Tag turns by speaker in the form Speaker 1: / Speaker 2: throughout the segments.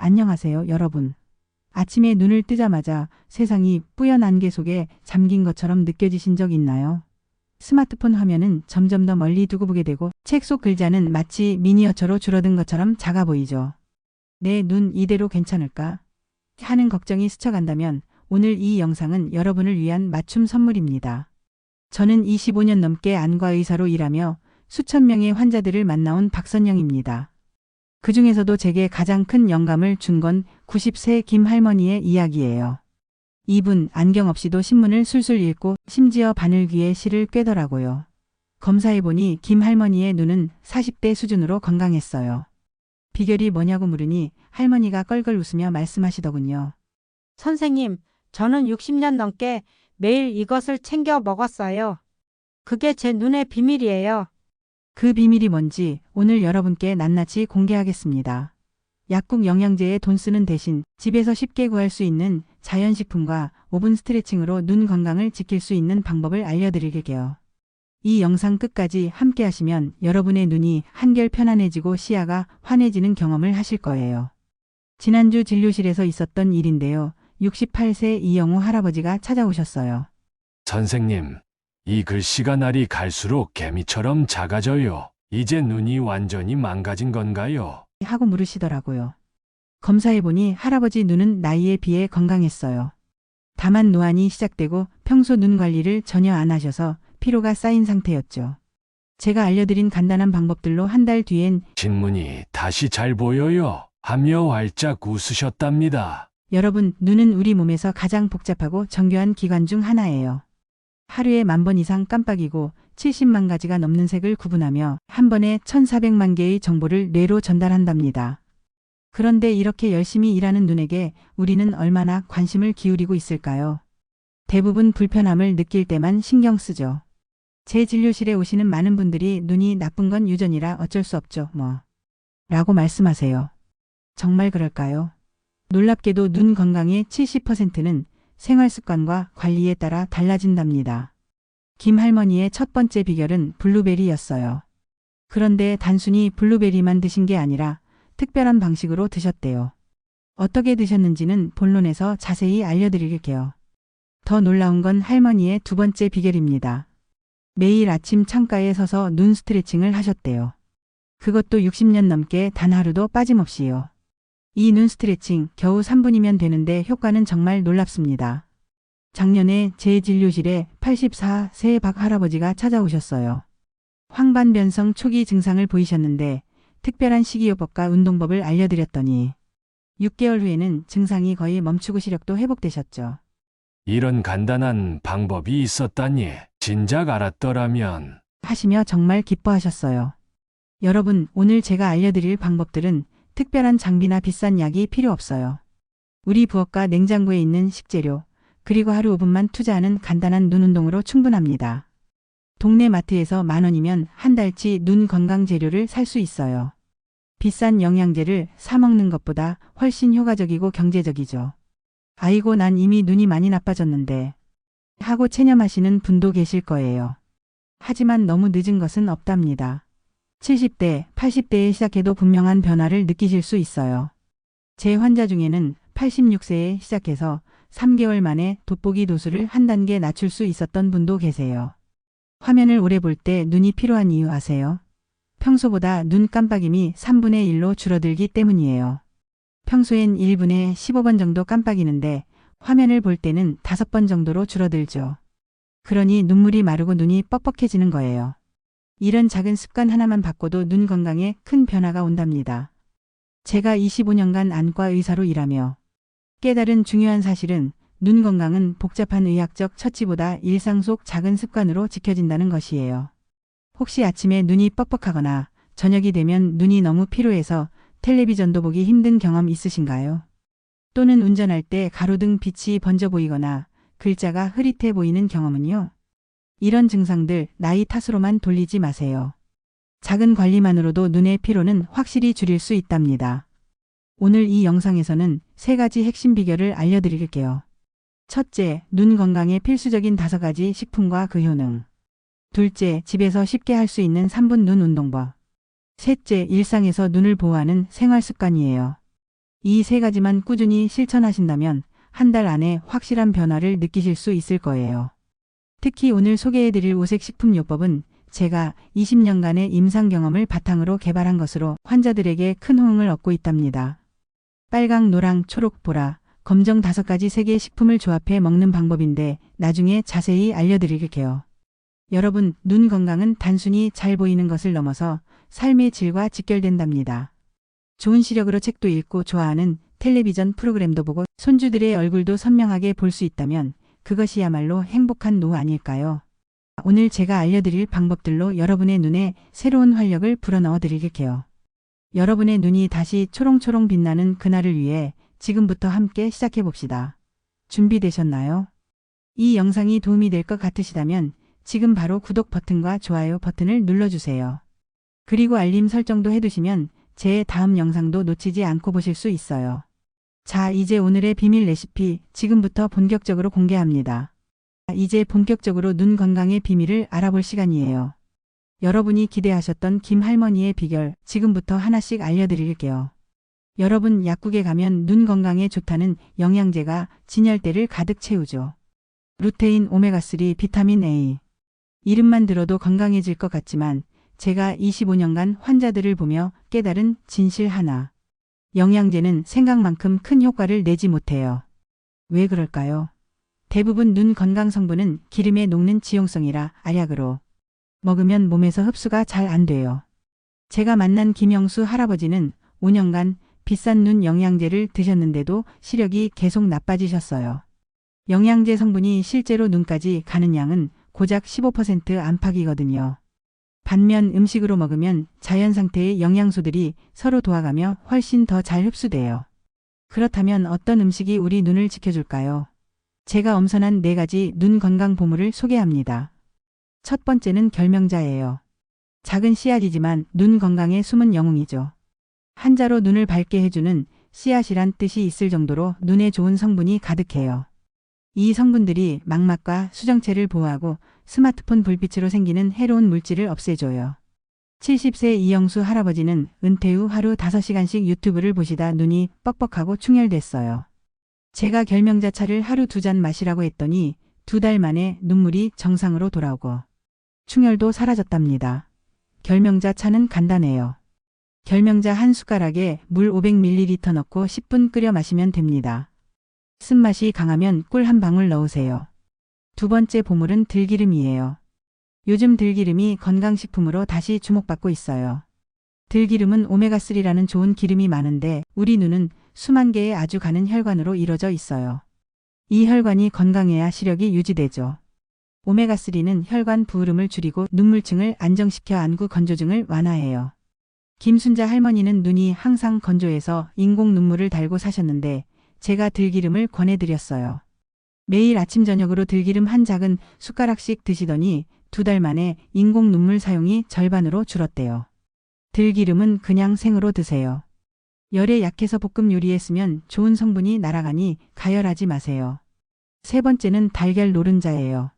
Speaker 1: 안녕하세요, 여러분. 아침에 눈을 뜨자마자 세상이 뿌연 안개 속에 잠긴 것처럼 느껴지신 적 있나요? 스마트폰 화면은 점점 더 멀리 두고 보게 되고 책 속 글자는 마치 미니어처로 줄어든 것처럼 작아 보이죠. 내 눈 이대로 괜찮을까? 하는 걱정이 스쳐간다면 오늘 이 영상은 여러분을 위한 맞춤 선물입니다. 저는 25년 넘게 안과 의사로 일하며 수천 명의 환자들을 만나온 박선영입니다. 그 중에서도 제게 가장 큰 영감을 준 건 90세 김할머니의 이야기예요. 이분 안경 없이도 신문을 술술 읽고 심지어 바늘귀에 실을 꿰더라고요. 검사해보니 김할머니의 눈은 40대 수준으로 건강했어요. 비결이 뭐냐고 물으니 할머니가 껄껄 웃으며 말씀하시더군요.
Speaker 2: 선생님, 저는 60년 넘게 매일 이것을 챙겨 먹었어요. 그게 제 눈의 비밀이에요.
Speaker 1: 그 비밀이 뭔지 오늘 여러분께 낱낱이 공개하겠습니다. 약국 영양제에 돈 쓰는 대신 집에서 쉽게 구할 수 있는 자연식품과 5분 스트레칭으로 눈 건강을 지킬 수 있는 방법을 알려드릴게요. 이 영상 끝까지 함께 하시면 여러분의 눈이 한결 편안해지고 시야가 환해지는 경험을 하실 거예요. 지난주 진료실에서 있었던 일인데요. 68세 이영우 할아버지가 찾아오셨어요.
Speaker 3: 선생님, 이 글씨가 날이 갈수록 개미처럼 작아져요. 이제 눈이 완전히 망가진 건가요?
Speaker 1: 하고 물으시더라고요. 검사해보니 할아버지 눈은 나이에 비해 건강했어요. 다만 노안이 시작되고 평소 눈 관리를 전혀 안 하셔서 피로가 쌓인 상태였죠. 제가 알려드린 간단한 방법들로 한 달 뒤엔
Speaker 3: 신문이 다시 잘 보여요. 하며 활짝 웃으셨답니다.
Speaker 1: 여러분, 눈은 우리 몸에서 가장 복잡하고 정교한 기관 중 하나예요. 하루에 10,000번 이상 깜빡이고 70만 가지가 넘는 색을 구분하며 한 번에 1,400만 개의 정보를 뇌로 전달한답니다. 그런데 이렇게 열심히 일하는 눈에게 우리는 얼마나 관심을 기울이고 있을까요? 대부분 불편함을 느낄 때만 신경 쓰죠. 제 진료실에 오시는 많은 분들이 눈이 나쁜 건 유전이라 어쩔 수 없죠, 라고 말씀하세요. 정말 그럴까요? 놀랍게도 눈 건강의 70%는 생활 습관과 관리에 따라 달라진답니다. 김 할머니의 첫 번째 비결은 블루베리였어요. 그런데 단순히 블루베리만 드신 게 아니라 특별한 방식으로 드셨대요. 어떻게 드셨는지는 본론에서 자세히 알려드릴게요. 더 놀라운 건 할머니의 두 번째 비결입니다. 매일 아침 창가에 서서 눈 스트레칭을 하셨대요. 그것도 60년 넘게 단 하루도 빠짐없이요. 이 눈 스트레칭 겨우 3분이면 되는데 효과는 정말 놀랍습니다. 작년에 제 진료실에 84세 박 할아버지가 찾아오셨어요. 황반변성 초기 증상을 보이셨는데 특별한 식이요법과 운동법을 알려드렸더니 6개월 후에는 증상이 거의 멈추고 시력도 회복되셨죠.
Speaker 3: 이런 간단한 방법이 있었다니 진작 알았더라면.
Speaker 1: 하시며 정말 기뻐하셨어요. 여러분, 오늘 제가 알려드릴 방법들은 특별한 장비나 비싼 약이 필요 없어요. 우리 부엌과 냉장고에 있는 식재료, 그리고 하루 5분만 투자하는 간단한 눈 운동으로 충분합니다. 동네 마트에서 10,000원이면 한 달치 눈 건강 재료를 살 수 있어요. 비싼 영양제를 사 먹는 것보다 훨씬 효과적이고 경제적이죠. 아이고, 난 이미 눈이 많이 나빠졌는데 하고 체념하시는 분도 계실 거예요. 하지만 너무 늦은 것은 없답니다. 70대, 80대에 시작해도 분명한 변화를 느끼실 수 있어요. 제 환자 중에는 86세에 시작해서 3개월 만에 돋보기 도수를 한 단계 낮출 수 있었던 분도 계세요. 화면을 오래 볼 때 눈이 피로한 이유 아세요? 평소보다 눈 깜빡임이 3분의 1로 줄어들기 때문이에요. 평소엔 1분에 15번 정도 깜빡이는데 화면을 볼 때는 5번 정도로 줄어들죠. 그러니 눈물이 마르고 눈이 뻑뻑해지는 거예요. 이런 작은 습관 하나만 바꿔도 눈 건강에 큰 변화가 온답니다. 제가 25년간 안과 의사로 일하며 깨달은 중요한 사실은 눈 건강은 복잡한 의학적 처치보다 일상 속 작은 습관으로 지켜진다는 것이에요. 혹시 아침에 눈이 뻑뻑하거나 저녁이 되면 눈이 너무 피로해서 텔레비전도 보기 힘든 경험 있으신가요? 또는 운전할 때 가로등 빛이 번져 보이거나 글자가 흐릿해 보이는 경험은요? 이런 증상들 나이 탓으로만 돌리지 마세요. 작은 관리만으로도 눈의 피로는 확실히 줄일 수 있답니다. 오늘 이 영상에서는 3가지 핵심 비결을 알려드릴게요. 첫째, 눈 건강에 필수적인 5가지 식품과 그 효능. 둘째, 집에서 쉽게 할 수 있는 3분 눈 운동법. 셋째, 일상에서 눈을 보호하는 생활 습관이에요. 이 세 가지만 꾸준히 실천하신다면 한 달 안에 확실한 변화를 느끼실 수 있을 거예요. 특히 오늘 소개해드릴 오색 식품요법은 제가 20년간의 임상 경험을 바탕으로 개발한 것으로 환자들에게 큰 호응을 얻고 있답니다. 빨강, 노랑, 초록, 보라, 검정 5가지 색의 식품을 조합해 먹는 방법인데 나중에 자세히 알려드릴게요. 여러분, 눈 건강은 단순히 잘 보이는 것을 넘어서 삶의 질과 직결된답니다. 좋은 시력으로 책도 읽고 좋아하는 텔레비전 프로그램도 보고 손주들의 얼굴도 선명하게 볼 수 있다면 그것이야말로 행복한 노후 아닐까요? 오늘 제가 알려드릴 방법들로 여러분의 눈에 새로운 활력을 불어넣어 드릴게요. 여러분의 눈이 다시 초롱초롱 빛나는 그날을 위해 지금부터 함께 시작해 봅시다. 준비되셨나요? 이 영상이 도움이 될 것 같으시다면 지금 바로 구독 버튼과 좋아요 버튼을 눌러주세요. 그리고 알림 설정도 해두시면 제 다음 영상도 놓치지 않고 보실 수 있어요. 자, 이제 오늘의 비밀 레시피 지금부터 본격적으로 공개합니다. 이제 본격적으로 눈 건강의 비밀을 알아볼 시간이에요. 여러분이 기대하셨던 김 할머니의 비결 지금부터 하나씩 알려드릴게요. 여러분, 약국에 가면 눈 건강에 좋다는 영양제가 진열대를 가득 채우죠. 루테인, 오메가3, 비타민 A. 이름만 들어도 건강해질 것 같지만 제가 25년간 환자들을 보며 깨달은 진실 하나. 영양제는 생각만큼 큰 효과를 내지 못해요. 왜 그럴까요? 대부분 눈 건강 성분은 기름에 녹는 지용성이라 알약으로 먹으면 몸에서 흡수가 잘 안 돼요. 제가 만난 김영수 할아버지는 5년간 비싼 눈 영양제를 드셨는데도 시력이 계속 나빠지셨어요. 영양제 성분이 실제로 눈까지 가는 양은 고작 15% 안팎이거든요. 반면 음식으로 먹으면 자연 상태의 영양소들이 서로 도와가며 훨씬 더 잘 흡수돼요. 그렇다면 어떤 음식이 우리 눈을 지켜줄까요? 제가 엄선한 4가지 눈 건강 보물을 소개합니다. 첫 번째는 결명자예요. 작은 씨앗이지만 눈 건강의 숨은 영웅이죠. 한자로 눈을 밝게 해주는 씨앗이란 뜻이 있을 정도로 눈에 좋은 성분이 가득해요. 이 성분들이 망막과 수정체를 보호하고 스마트폰 불빛으로 생기는 해로운 물질을 없애줘요. 70세 이영수 할아버지는 은퇴 후 하루 5시간씩 유튜브를 보시다 눈이 뻑뻑하고 충혈됐어요. 제가 결명자 차를 하루 2잔 마시라고 했더니 2달 만에 눈물이 정상으로 돌아오고 충혈도 사라졌답니다. 결명자 차는 간단해요. 결명자 한 숟가락에 물 500ml 넣고 10분 끓여 마시면 됩니다. 쓴맛이 강하면 꿀 한 방울 넣으세요. 두 번째 보물은 들기름이에요. 요즘 들기름이 건강식품으로 다시 주목받고 있어요. 들기름은 오메가3라는 좋은 기름이 많은데 우리 눈은 수만 개의 아주 가는 혈관으로 이루어져 있어요. 이 혈관이 건강해야 시력이 유지되죠. 오메가3는 혈관 부으름을 줄이고 눈물층을 안정시켜 안구 건조증을 완화해요. 김순자 할머니는 눈이 항상 건조해서 인공 눈물을 달고 사셨는데 제가 들기름을 권해드렸어요. 매일 아침 저녁으로 들기름 한 작은 숟가락씩 드시더니 2달 만에 인공 눈물 사용이 절반으로 줄었대요. 들기름은 그냥 생으로 드세요. 열에 약해서 볶음 요리에 쓰면 좋은 성분이 날아가니 가열하지 마세요. 세 번째는 달걀 노른자예요.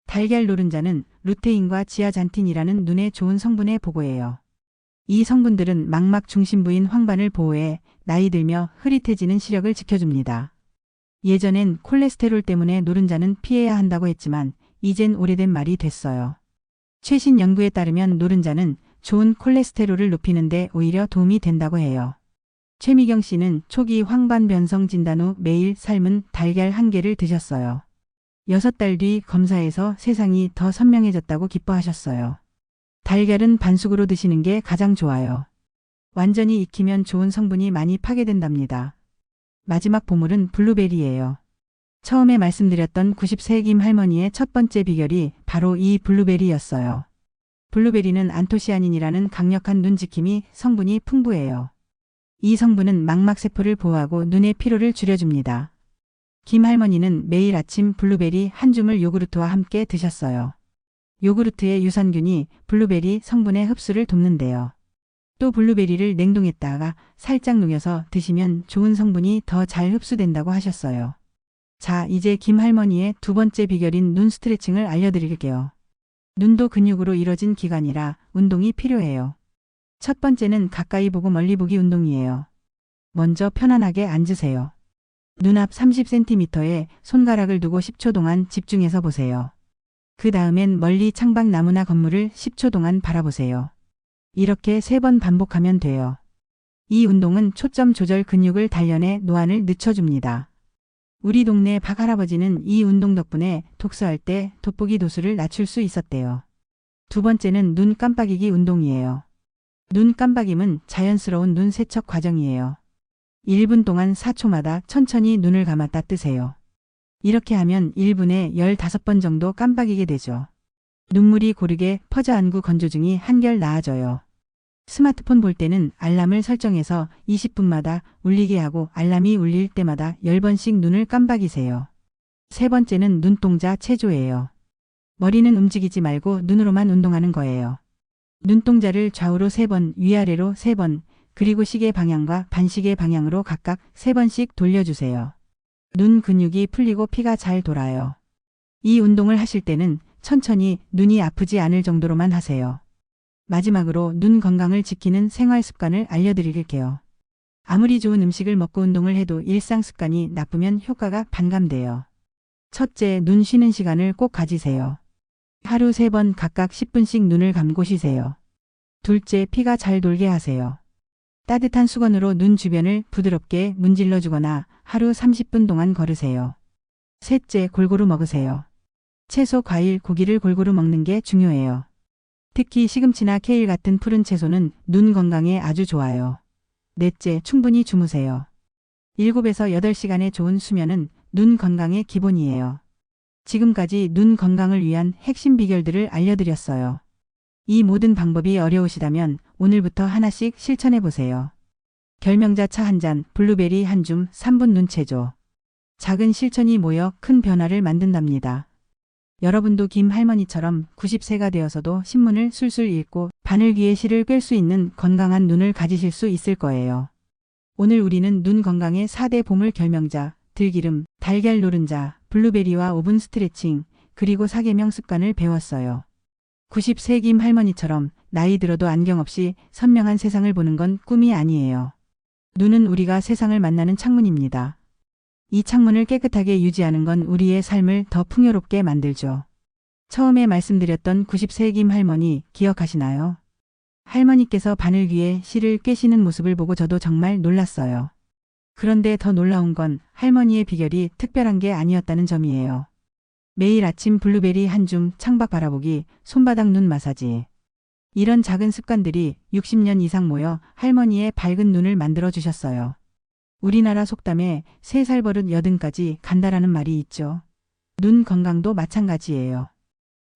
Speaker 1: 달걀 노른자는 루테인과 지아잔틴이라는 눈에 좋은 성분의 보고예요. 이 성분들은 망막 중심부인 황반을 보호해 나이 들며 흐릿해지는 시력을 지켜줍니다. 예전엔 콜레스테롤 때문에 노른자는 피해야 한다고 했지만 이젠 오래된 말이 됐어요. 최신 연구에 따르면 노른자는 좋은 콜레스테롤을 높이는 데 오히려 도움이 된다고 해요. 최미경 씨는 초기 황반 변성 진단 후 매일 삶은 달걀 1개를 드셨어요. 6달 뒤 검사에서 세상이 더 선명해졌다고 기뻐하셨어요. 달걀은 반숙으로 드시는 게 가장 좋아요. 완전히 익히면 좋은 성분이 많이 파괴된답니다. 마지막 보물은 블루베리예요. 처음에 말씀드렸던 90세 김 할머니의 첫 번째 비결이 바로 이 블루베리였어요. 블루베리는 안토시아닌이라는 강력한 눈지킴이 성분이 풍부해요. 이 성분은 망막세포를 보호하고 눈의 피로를 줄여줍니다. 김 할머니는 매일 아침 블루베리 한 줌을 요구르트와 함께 드셨어요. 요구르트의 유산균이 블루베리 성분의 흡수를 돕는데요. 또 블루베리를 냉동했다가 살짝 녹여서 드시면 좋은 성분이 더 잘 흡수된다고 하셨어요. 자, 이제 김 할머니의 두 번째 비결인 눈 스트레칭을 알려드릴게요. 눈도 근육으로 이뤄진 기관이라 운동이 필요해요. 첫 번째는 가까이 보고 멀리 보기 운동이에요. 먼저 편안하게 앉으세요. 눈앞 30cm에 손가락을 두고 10초 동안 집중해서 보세요. 그 다음엔 멀리 창밖 나무나 건물을 10초 동안 바라보세요. 이렇게 3번 반복하면 돼요. 이 운동은 초점 조절 근육을 단련해 노안을 늦춰줍니다. 우리 동네 박 할아버지는 이 운동 덕분에 독서할 때 돋보기 도수를 낮출 수 있었대요. 두 번째는 눈 깜빡이기 운동이에요. 눈 깜빡임은 자연스러운 눈 세척 과정이에요. 1분 동안 4초마다 천천히 눈을 감았다 뜨세요. 이렇게 하면 1분에 15번 정도 깜빡이게 되죠. 눈물이 고르게 퍼져안구 건조증이 한결 나아져요. 스마트폰 볼 때는 알람을 설정해서 20분마다 울리게 하고 알람이 울릴 때마다 10번씩 눈을 깜빡이세요. 세 번째는 눈동자 체조예요. 머리는 움직이지 말고 눈으로만 운동하는 거예요. 눈동자를 좌우로 3번, 위아래로 3번, 그리고 시계 방향과 반시계 방향으로 각각 3번씩 돌려주세요. 눈 근육이 풀리고 피가 잘 돌아요. 이 운동을 하실 때는 천천히 눈이 아프지 않을 정도로만 하세요. 마지막으로 눈 건강을 지키는 생활 습관을 알려드릴게요. 아무리 좋은 음식을 먹고 운동을 해도 일상 습관이 나쁘면 효과가 반감돼요. 첫째, 눈 쉬는 시간을 꼭 가지세요. 하루 3번 각각 10분씩 눈을 감고 쉬세요. 둘째, 피가 잘 돌게 하세요. 따뜻한 수건으로 눈 주변을 부드럽게 문질러 주거나 하루 30분 동안 걸으세요. 셋째, 골고루 먹으세요. 채소, 과일, 고기를 골고루 먹는 게 중요해요. 특히 시금치나 케일 같은 푸른 채소는 눈 건강에 아주 좋아요. 넷째, 충분히 주무세요. 7에서 8시간의 좋은 수면은 눈 건강의 기본이에요. 지금까지 눈 건강을 위한 핵심 비결들을 알려드렸어요. 이 모든 방법이 어려우시다면 오늘부터 하나씩 실천해 보세요. 결명자 차 한 잔, 블루베리 한 줌, 3분 눈 체조. 작은 실천이 모여 큰 변화를 만든답니다. 여러분도 김 할머니처럼 90세가 되어서도 신문을 술술 읽고 바늘귀에 실을 꿰 수 있는 건강한 눈을 가지실 수 있을 거예요. 오늘 우리는 눈 건강의 4대 보물 결명자, 들기름, 달걀 노른자, 블루베리와 5분 스트레칭, 그리고 4계명 습관을 배웠어요. 90세 김 할머니처럼 나이 들어도 안경 없이 선명한 세상을 보는 건 꿈이 아니에요. 눈은 우리가 세상을 만나는 창문입니다. 이 창문을 깨끗하게 유지하는 건 우리의 삶을 더 풍요롭게 만들죠. 처음에 말씀드렸던 90세 김 할머니 기억하시나요? 할머니께서 바늘귀에 실을 꿰시는 모습을 보고 저도 정말 놀랐어요. 그런데 더 놀라운 건 할머니의 비결이 특별한 게 아니었다는 점이에요. 매일 아침 블루베리 한 줌, 창밖 바라보기, 손바닥 눈 마사지. 이런 작은 습관들이 60년 이상 모여 할머니의 밝은 눈을 만들어 주셨어요. 우리나라 속담에 3살 버릇 80까지 간다라는 말이 있죠. 눈 건강도 마찬가지예요.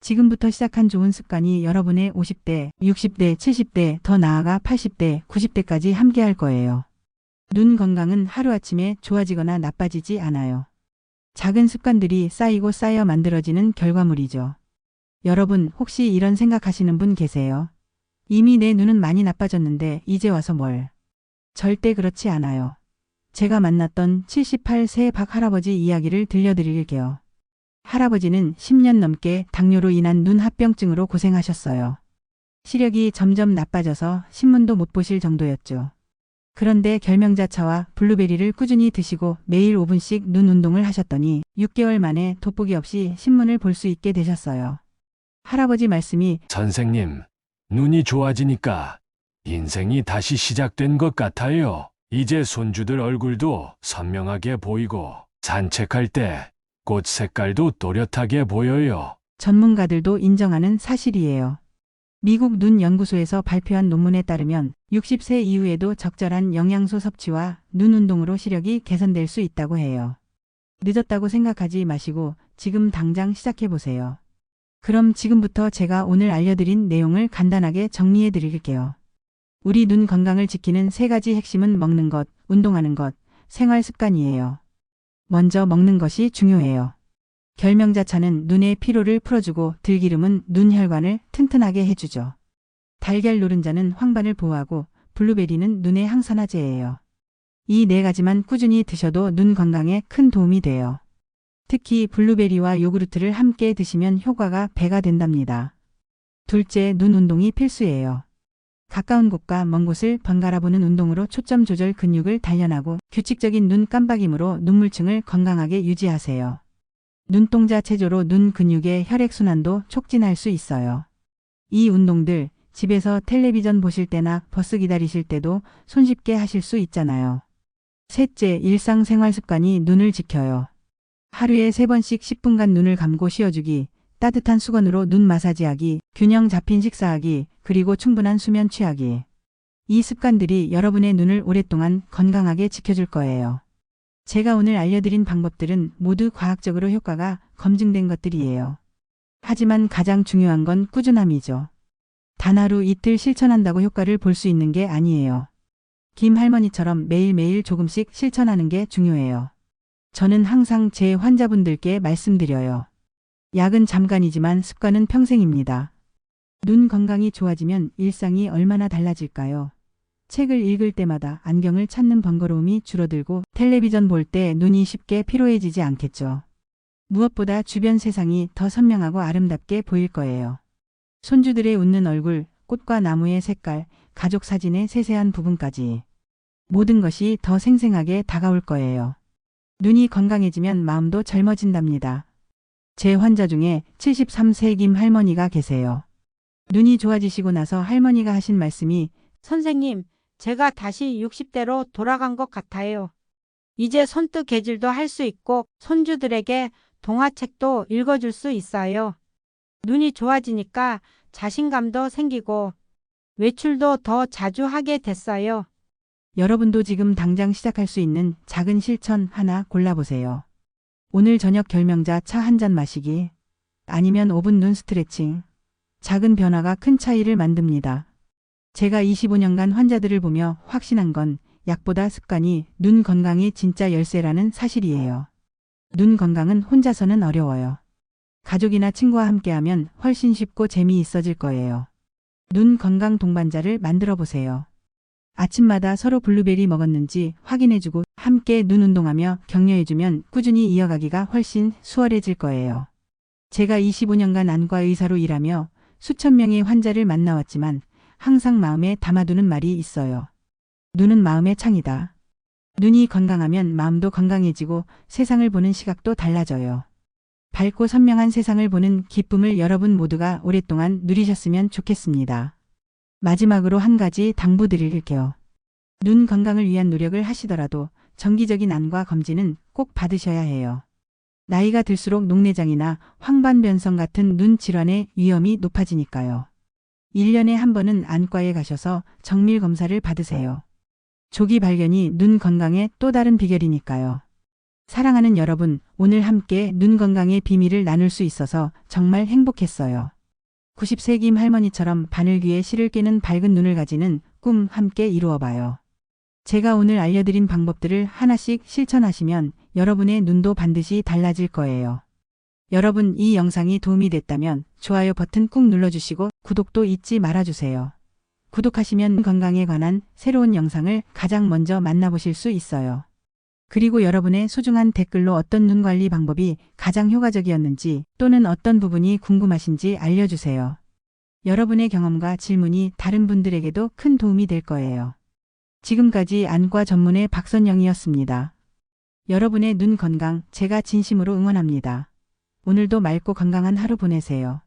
Speaker 1: 지금부터 시작한 좋은 습관이 여러분의 50대, 60대, 70대, 더 나아가 80대, 90대까지 함께 할 거예요. 눈 건강은 하루아침에 좋아지거나 나빠지지 않아요. 작은 습관들이 쌓이고 쌓여 만들어지는 결과물이죠. 여러분 혹시 이런 생각하시는 분 계세요? 이미 내 눈은 많이 나빠졌는데 이제 와서 뭘? 절대 그렇지 않아요. 제가 만났던 78세 박 할아버지 이야기를 들려드릴게요. 할아버지는 10년 넘게 당뇨로 인한 눈 합병증으로 고생하셨어요. 시력이 점점 나빠져서 신문도 못 보실 정도였죠. 그런데 결명자차와 블루베리를 꾸준히 드시고 매일 5분씩 눈 운동을 하셨더니 6개월 만에 돋보기 없이 신문을 볼 수 있게 되셨어요. 할아버지 말씀이
Speaker 3: 선생님, 눈이 좋아지니까 인생이 다시 시작된 것 같아요. 이제 손주들 얼굴도 선명하게 보이고 산책할 때 꽃 색깔도 또렷하게 보여요.
Speaker 1: 전문가들도 인정하는 사실이에요. 미국 눈 연구소에서 발표한 논문에 따르면 60세 이후에도 적절한 영양소 섭취와 눈 운동으로 시력이 개선될 수 있다고 해요. 늦었다고 생각하지 마시고 지금 당장 시작해 보세요. 그럼 지금부터 제가 오늘 알려드린 내용을 간단하게 정리해 드릴게요. 우리 눈 건강을 지키는 3가지 핵심은 먹는 것, 운동하는 것, 생활 습관이에요. 먼저 먹는 것이 중요해요. 결명자차는 눈의 피로를 풀어주고 들기름은 눈 혈관을 튼튼하게 해주죠. 달걀 노른자는 황반을 보호하고 블루베리는 눈의 항산화제예요. 이 4가지만 꾸준히 드셔도 눈 건강에 큰 도움이 돼요. 특히 블루베리와 요구르트를 함께 드시면 효과가 배가 된답니다. 둘째, 눈 운동이 필수예요. 가까운 곳과 먼 곳을 번갈아 보는 운동으로 초점 조절 근육을 단련하고 규칙적인 눈 깜박임으로 눈물층을 건강하게 유지하세요. 눈동자 체조로 눈 근육의 혈액순환도 촉진할 수 있어요. 이 운동들 집에서 텔레비전 보실 때나 버스 기다리실 때도 손쉽게 하실 수 있잖아요. 셋째, 일상생활 습관이 눈을 지켜요. 하루에 3번씩 10분간 눈을 감고 쉬어주기, 따뜻한 수건으로 눈 마사지하기, 균형 잡힌 식사하기, 그리고 충분한 수면 취하기. 이 습관들이 여러분의 눈을 오랫동안 건강하게 지켜줄 거예요. 제가 오늘 알려드린 방법들은 모두 과학적으로 효과가 검증된 것들이에요. 하지만 가장 중요한 건 꾸준함이죠. 단 하루 이틀 실천한다고 효과를 볼 수 있는 게 아니에요. 김 할머니처럼 매일매일 조금씩 실천하는 게 중요해요. 저는 항상 제 환자분들께 말씀드려요. 약은 잠깐이지만 습관은 평생입니다. 눈 건강이 좋아지면 일상이 얼마나 달라질까요? 책을 읽을 때마다 안경을 찾는 번거로움이 줄어들고 텔레비전 볼 때 눈이 쉽게 피로해지지 않겠죠. 무엇보다 주변 세상이 더 선명하고 아름답게 보일 거예요. 손주들의 웃는 얼굴, 꽃과 나무의 색깔, 가족 사진의 세세한 부분까지. 모든 것이 더 생생하게 다가올 거예요. 눈이 건강해지면 마음도 젊어진답니다. 제 환자 중에 73세 김 할머니가 계세요. 눈이 좋아지시고 나서 할머니가 하신 말씀이
Speaker 2: 선생님, 제가 다시 60대로 돌아간 것 같아요. 이제 손뜨 개질도 할 수 있고 손주들에게 동화책도 읽어줄 수 있어요. 눈이 좋아지니까 자신감도 생기고 외출도 더 자주 하게 됐어요.
Speaker 1: 여러분도 지금 당장 시작할 수 있는 작은 실천 하나 골라보세요. 오늘 저녁 결명자 차 한 잔 마시기, 아니면 5분 눈 스트레칭. 작은 변화가 큰 차이를 만듭니다. 제가 25년간 환자들을 보며 확신한 건 약보다 습관이 눈 건강이 진짜 열쇠라는 사실이에요. 눈 건강은 혼자서는 어려워요. 가족이나 친구와 함께하면 훨씬 쉽고 재미있어질 거예요. 눈 건강 동반자를 만들어 보세요. 아침마다 서로 블루베리 먹었는지 확인해주고 함께 눈 운동하며 격려해주면 꾸준히 이어가기가 훨씬 수월해질 거예요. 제가 25년간 안과 의사로 일하며 수천 명의 환자를 만나왔지만 항상 마음에 담아두는 말이 있어요. 눈은 마음의 창이다. 눈이 건강하면 마음도 건강해지고 세상을 보는 시각도 달라져요. 밝고 선명한 세상을 보는 기쁨을 여러분 모두가 오랫동안 누리셨으면 좋겠습니다. 마지막으로 한 가지 당부드릴게요. 눈 건강을 위한 노력을 하시더라도 정기적인 안과 검진은 꼭 받으셔야 해요. 나이가 들수록 녹내장이나 황반변성 같은 눈 질환의 위험이 높아지니까요. 1년에 한 번은 안과에 가셔서 정밀 검사를 받으세요. 조기 발견이 눈 건강의 또 다른 비결이니까요. 사랑하는 여러분, 오늘 함께 눈 건강의 비밀을 나눌 수 있어서 정말 행복했어요. 90세 김 할머니처럼 바늘귀에 실을 깨는 밝은 눈을 가지는 꿈 함께 이루어봐요. 제가 오늘 알려드린 방법들을 하나씩 실천하시면 여러분의 눈도 반드시 달라질 거예요. 여러분, 이 영상이 도움이 됐다면 좋아요 버튼 꾹 눌러주시고 구독도 잊지 말아주세요. 구독하시면 건강에 관한 새로운 영상을 가장 먼저 만나보실 수 있어요. 그리고 여러분의 소중한 댓글로 어떤 눈 관리 방법이 가장 효과적이었는지 또는 어떤 부분이 궁금하신지 알려주세요. 여러분의 경험과 질문이 다른 분들에게도 큰 도움이 될 거예요. 지금까지 안과 전문의 박선영이었습니다. 여러분의 눈 건강 제가 진심으로 응원합니다. 오늘도 맑고 건강한 하루 보내세요.